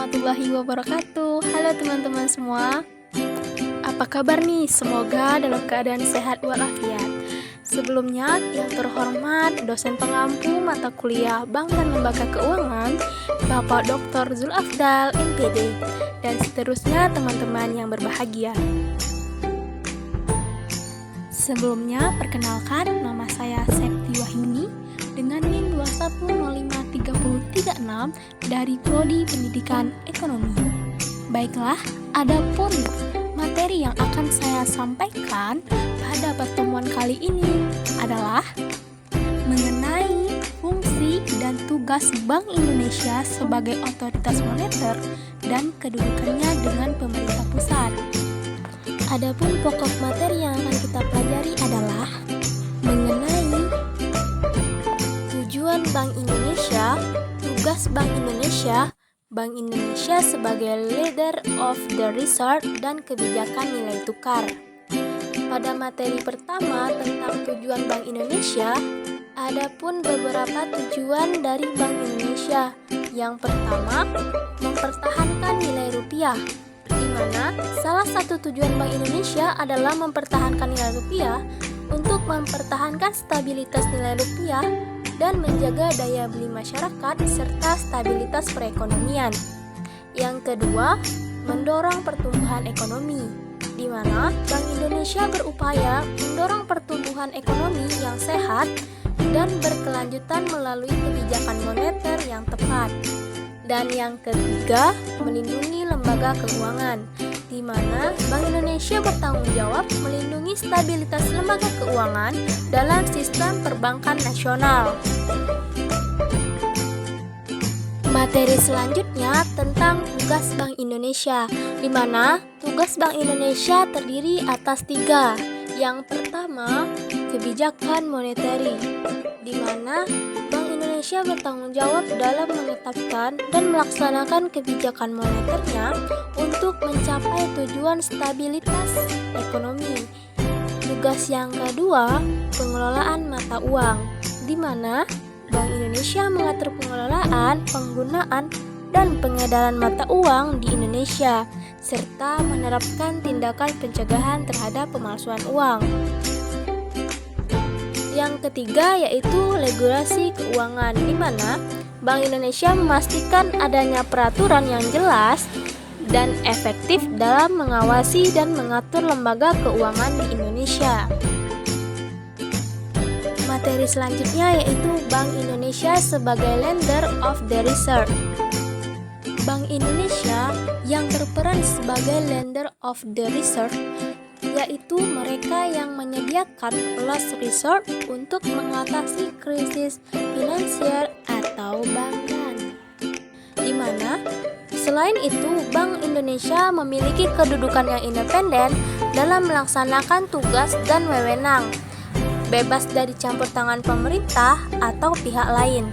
warahmatullahi wabarakatuh. Halo teman-teman semua. Apa kabar nih? Semoga dalam keadaan sehat walafiat. Sebelumnya, yang terhormat dosen pengampu mata kuliah Bank dan Lembaga Keuangan, Bapak Dr. Zulafdal, MPD, dan seterusnya teman-teman yang berbahagia. Sebelumnya, perkenalkan nama saya Septi Wahyuni dengan NIM 21053036 dari Prodi Pendidikan Ekonomi. Baiklah, adapun materi yang akan saya sampaikan pada pertemuan kali ini adalah mengenai fungsi dan tugas Bank Indonesia sebagai otoritas moneter dan kedudukannya dengan pemerintah pusat. Adapun pokok materi yang akan kita pelajari adalah mengenai tujuan Bank Indonesia, tugas Bank Indonesia sebagai leader of the reserve dan kebijakan nilai tukar. Pada materi pertama tentang tujuan Bank Indonesia, adapun beberapa tujuan dari Bank Indonesia. Yang pertama, mempertahankan nilai rupiah, di mana salah satu tujuan Bank Indonesia adalah mempertahankan nilai rupiah untuk mempertahankan stabilitas nilai rupiah dan menjaga daya beli masyarakat serta stabilitas perekonomian. Yang kedua, mendorong pertumbuhan ekonomi, di mana Bank Indonesia berupaya mendorong pertumbuhan ekonomi yang sehat dan berkelanjutan melalui kebijakan moneter yang tepat. Dan yang ketiga, melindungi lembaga keuangan, di mana Bank Indonesia bertanggung jawab melindungi stabilitas lembaga keuangan dalam sistem perbankan nasional. Materi selanjutnya tentang tugas Bank Indonesia, di mana tugas Bank Indonesia terdiri atas 3. Yang pertama, kebijakan moneteri, di mana Bank Indonesia bertanggung jawab dalam menetapkan dan melaksanakan kebijakan moneternya untuk mencapai tujuan stabilitas ekonomi. Tugas yang kedua, pengelolaan mata uang, di mana Bank Indonesia mengatur pengelolaan, penggunaan, dan pengedaran mata uang di Indonesia, serta menerapkan tindakan pencegahan terhadap pemalsuan uang. Yang ketiga yaitu regulasi keuangan, di mana Bank Indonesia memastikan adanya peraturan yang jelas dan efektif dalam mengawasi dan mengatur lembaga keuangan di Indonesia. Materi selanjutnya yaitu Bank Indonesia sebagai lender of the reserve. Bank Indonesia yang berperan sebagai lender of the reserve yaitu mereka yang menyediakan loss reserve untuk mengatasi krisis finansial atau bankan. Di mana selain itu Bank Indonesia memiliki kedudukan yang independen dalam melaksanakan tugas dan wewenang, bebas dari campur tangan pemerintah atau pihak lain,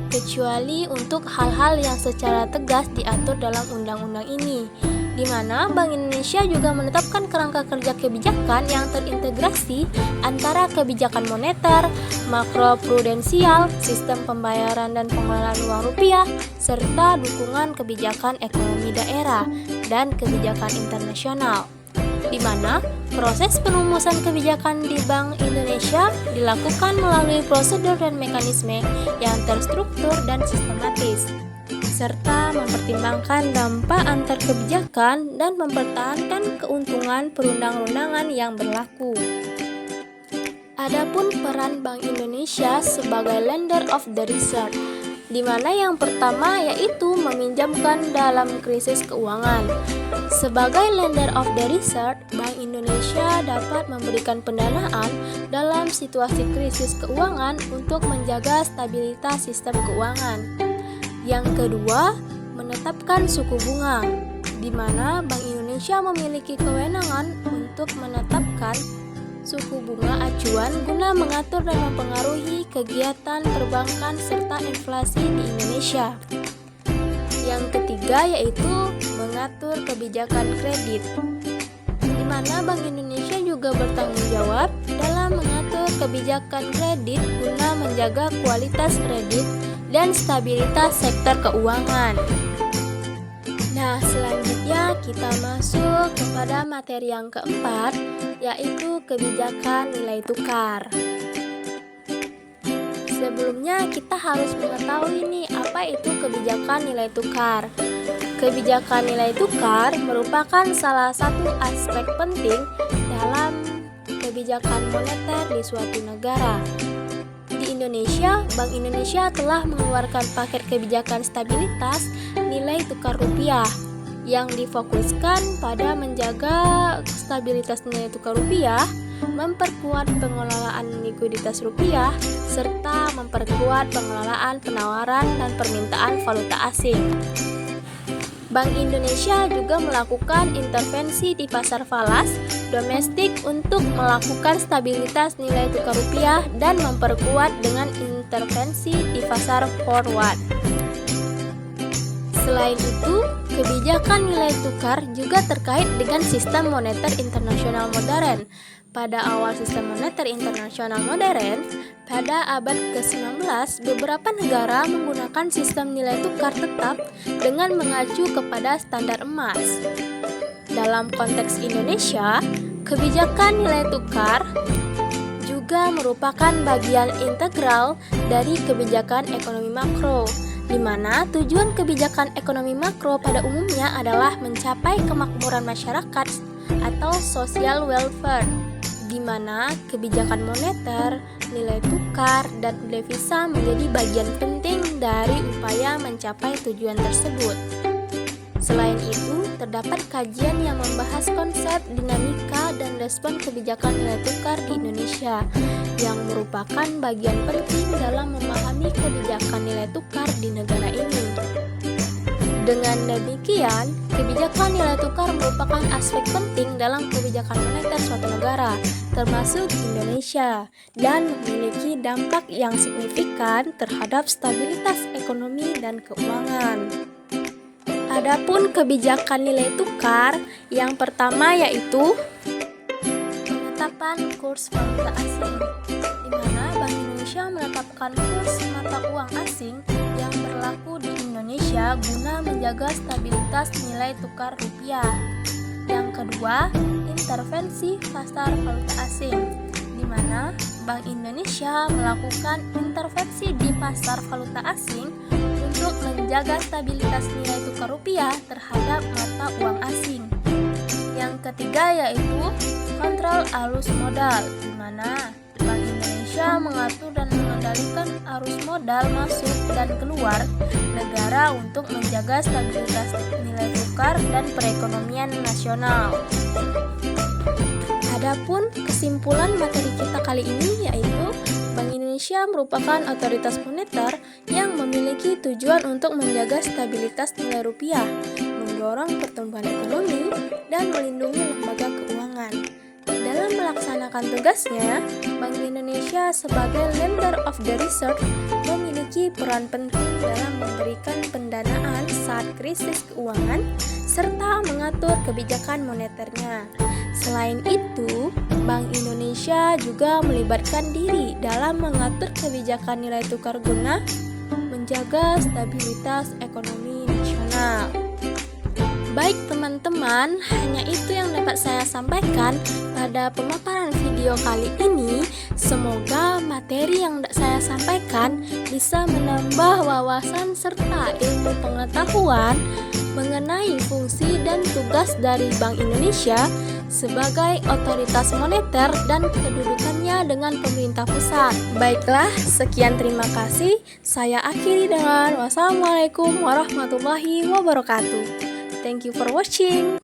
kecuali untuk hal-hal yang secara tegas diatur dalam undang-undang ini, di mana Bank Indonesia juga menetapkan kerangka kerja kebijakan yang terintegrasi antara kebijakan moneter, makroprudensial, sistem pembayaran dan pengelolaan uang rupiah, serta dukungan kebijakan ekonomi daerah dan kebijakan internasional, di mana proses penumusan kebijakan di Bank Indonesia dilakukan melalui prosedur dan mekanisme yang terstruktur dan sistematis, serta mempertimbangkan dampak antar kebijakan dan mempertahankan keuntungan perundang-undangan yang berlaku. Adapun peran Bank Indonesia sebagai lender of the reserve, di mana yang pertama yaitu meminjamkan dalam krisis keuangan. Sebagai lender of the reserve, Bank Indonesia dapat memberikan pendanaan dalam situasi krisis keuangan untuk menjaga stabilitas sistem keuangan. Yang kedua, menetapkan suku bunga, di mana Bank Indonesia memiliki kewenangan untuk menetapkan suku bunga acuan guna mengatur dan mempengaruhi kegiatan perbankan serta inflasi di Indonesia. Yang ketiga yaitu mengatur kebijakan kredit, di mana Bank Indonesia juga juga bertanggung jawab dalam mengatur kebijakan kredit guna menjaga kualitas kredit dan stabilitas sektor keuangan. Nah, selanjutnya kita masuk kepada materi yang keempat, yaitu kebijakan nilai tukar. Sebelumnya kita harus mengetahui nih apa itu kebijakan nilai tukar. Kebijakan nilai tukar merupakan salah satu aspek penting dalam kebijakan moneter di suatu negara. Di Indonesia, Bank Indonesia telah mengeluarkan paket kebijakan stabilitas nilai tukar rupiah yang difokuskan pada menjaga stabilitas nilai tukar rupiah, memperkuat pengelolaan likuiditas rupiah, serta memperkuat pengelolaan penawaran dan permintaan valuta asing. Bank Indonesia juga melakukan intervensi di pasar falas domestik untuk melakukan stabilitas nilai tukar rupiah dan memperkuat dengan intervensi di pasar forward. Selain itu, kebijakan nilai tukar juga terkait dengan sistem moneter internasional modern. Pada awal sistem moneter internasional modern, pada abad ke-19, beberapa negara menggunakan sistem nilai tukar tetap dengan mengacu kepada standar emas. Dalam konteks Indonesia, kebijakan nilai tukar juga merupakan bagian integral dari kebijakan ekonomi makro, di mana tujuan kebijakan ekonomi makro pada umumnya adalah mencapai kemakmuran masyarakat atau social welfare, di mana kebijakan moneter, nilai tukar, dan devisa menjadi bagian penting dari upaya mencapai tujuan tersebut. Selain itu, terdapat kajian yang membahas konsep dinamika dan respon kebijakan nilai tukar di Indonesia, yang merupakan bagian penting dalam memahami kebijakan nilai tukar di negara ini. Dengan demikian, kebijakan nilai tukar merupakan aspek penting dalam kebijakan moneter suatu negara, termasuk Indonesia, dan memiliki dampak yang signifikan terhadap stabilitas ekonomi dan keuangan. Adapun kebijakan nilai tukar, yang pertama yaitu penetapan kurs valuta asing, di mana Bank Indonesia menetapkan kurs mata uang asing yang berlaku di Indonesia guna menjaga stabilitas nilai tukar rupiah. Yang kedua, intervensi pasar valuta asing, di mana Bank Indonesia melakukan intervensi di pasar valuta asing untuk menjaga stabilitas nilai tukar rupiah terhadap mata uang asing. Yang ketiga yaitu kontrol arus modal, di mana Bank Indonesia mengatur dan mengendalikan arus modal masuk dan keluar negara untuk menjaga stabilitas nilai tukar dan perekonomian nasional. Adapun kesimpulan materi kita kali ini yaitu Bank Indonesia merupakan otoritas moneter yang memiliki tujuan untuk menjaga stabilitas nilai rupiah, mendorong pertumbuhan ekonomi, dan melindungi lembaga keuangan. Dalam melaksanakan tugasnya, Bank Indonesia sebagai lender of the reserve memiliki peran penting dalam memberikan pendanaan saat krisis keuangan serta mengatur kebijakan moneternya. Selain itu, Bank Indonesia juga melibatkan diri dalam mengatur kebijakan nilai tukar guna menjaga stabilitas ekonomi nasional. Baik teman-teman, hanya itu yang dapat saya sampaikan pada pemaparan video kali ini. Semoga materi yang saya sampaikan bisa menambah wawasan serta ilmu pengetahuan mengenai fungsi dan tugas dari Bank Indonesia sebagai otoritas moneter dan kedudukannya dengan pemerintah pusat. Baiklah, sekian terima kasih. Saya akhiri dengan wassalamualaikum warahmatullahi wabarakatuh. Thank you for watching.